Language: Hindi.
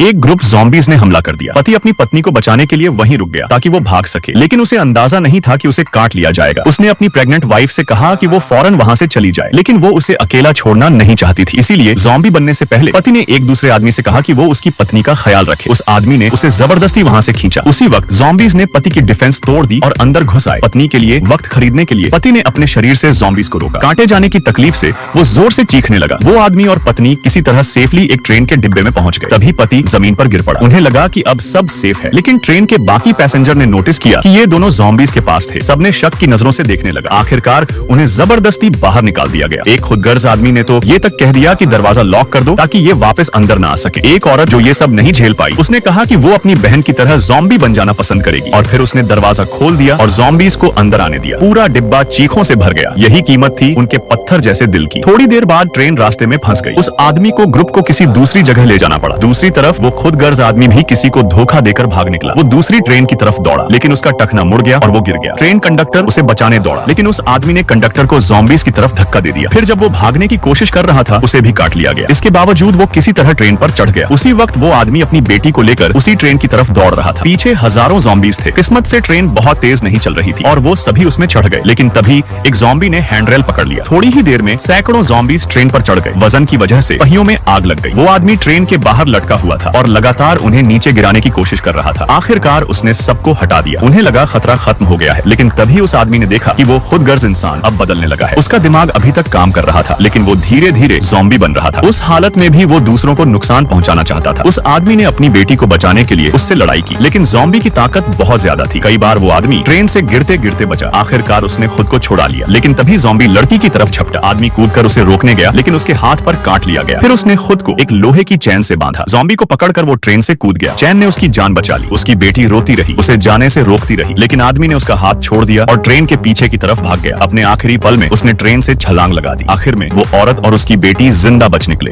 एक ग्रुप ज़ॉम्बीज़ ने हमला कर दिया। पति अपनी पत्नी को बचाने के लिए वहीं रुक गया ताकि वो भाग सके, लेकिन उसे अंदाजा नहीं था कि उसे काट लिया जाएगा। उसने अपनी प्रेग्नेंट वाइफ से कहा कि वो फौरन वहां से चली जाए, लेकिन वो उसे अकेला छोड़ना नहीं चाहती थी। इसीलिए ज़ॉम्बी बनने से पहले पति ने एक दूसरे आदमी से कहा कि वो उसकी पत्नी का ख्याल रखे। उस आदमी ने उसे जबरदस्ती वहां से खींचा। उसी वक्त ज़ॉम्बीज़ ने पति की डिफेंस तोड़ दी और अंदर घुस आए। पत्नी के लिए वक्त खरीदने के लिए पति ने अपने शरीर से ज़ॉम्बीज़ को रोका। काटे जाने की तकलीफ से वो जोर से चीखने लगा। वो आदमी और पत्नी किसी तरह सेफली एक ट्रेन के डिब्बे में पहुंच गए। तभी पति जमीन पर गिर पड़ा। उन्हें लगा कि अब सब सेफ है, लेकिन ट्रेन के बाकी पैसेंजर ने नोटिस किया कि ये दोनों ज़ॉम्बीज़ के पास थे। सबने शक की नजरों से देखने लगा। आखिरकार उन्हें जबरदस्ती बाहर निकाल दिया गया। एक खुदगर्ज आदमी ने तो ये तक कह दिया कि दरवाजा लॉक कर दो ताकि ये वापस अंदर ना आ सके। एक औरत जो ये सब नहीं झेल पाई, उसने कहा कि वो अपनी बहन की तरह ज़ॉम्बी बन जाना पसंद करेगी, और फिर उसने दरवाजा खोल दिया और ज़ॉम्बीज़ को अंदर आने दिया। पूरा डिब्बा चीखों से भर गया। यही कीमत थी उनके पत्थर जैसे दिल की। थोड़ी देर बाद ट्रेन रास्ते में फंस गई। उस आदमी को ग्रुप को किसी दूसरी जगह ले जाना पड़ा। दूसरी तरफ वो खुदगर्ज आदमी भी किसी को धोखा देकर भाग निकला। वो दूसरी ट्रेन की तरफ दौड़ा, लेकिन उसका टखना मुड़ गया और वो गिर गया। ट्रेन कंडक्टर उसे बचाने दौड़ा, लेकिन उस आदमी ने कंडक्टर को ज़ॉम्बीज़ की तरफ धक्का दे दिया। फिर जब वो भागने की कोशिश कर रहा था, उसे भी काट लिया गया। इसके बावजूद वो किसी तरह ट्रेन पर चढ़ गया। उसी वक्त वो आदमी अपनी बेटी को लेकर उसी ट्रेन की तरफ दौड़ रहा था। पीछे हजारों ज़ॉम्बीज़ थे। किस्मत से ट्रेन बहुत तेज नहीं चल रही थी और वो सभी उसमें चढ़ गए, लेकिन तभी एक ज़ॉम्बी ने हैंडरेल पकड़ लिया। थोड़ी ही देर में सैकड़ों ज़ॉम्बीज़ ट्रेन पर चढ़ गए। वजन की वजह से पहियों में आग लग गई। वो आदमी ट्रेन के बाहर लटका हुआ था और लगातार उन्हें नीचे गिराने की कोशिश कर रहा था। आखिरकार उसने सबको हटा दिया। उन्हें लगा खतरा खत्म हो गया है, लेकिन तभी उस आदमी ने देखा कि वो खुदगर्ज इंसान अब बदलने लगा है। उसका दिमाग अभी तक काम कर रहा था, लेकिन वो धीरे धीरे ज़ॉम्बी बन रहा था। उस हालत में भी वो दूसरों को नुकसान पहुंचाना चाहता था। उस आदमी ने अपनी बेटी को बचाने के लिए उससे लड़ाई की, लेकिन ज़ॉम्बी की ताकत बहुत ज्यादा थी। कई बार वो आदमी ट्रेन से गिरते गिरते बचा। आखिरकार उसने खुद को छुड़ा लिया, लेकिन तभी ज़ॉम्बी लड़की की तरफ झपटा। आदमी कूदकर उसे रोकने गया, लेकिन उसके हाथ पर काट लिया गया। फिर उसने खुद को एक लोहे की चैन से बांधा। ज़ॉम्बी को पकड़कर वो ट्रेन से कूद गया। चैन ने उसकी जान बचा ली। उसकी बेटी रोती रही, उसे जाने से रोकती रही, लेकिन आदमी ने उसका हाथ छोड़ दिया और ट्रेन के पीछे की तरफ भाग गया। अपने आखिरी पल में उसने ट्रेन से छलांग लगा दी। आखिर में वो औरत और उसकी बेटी जिंदा बच निकले।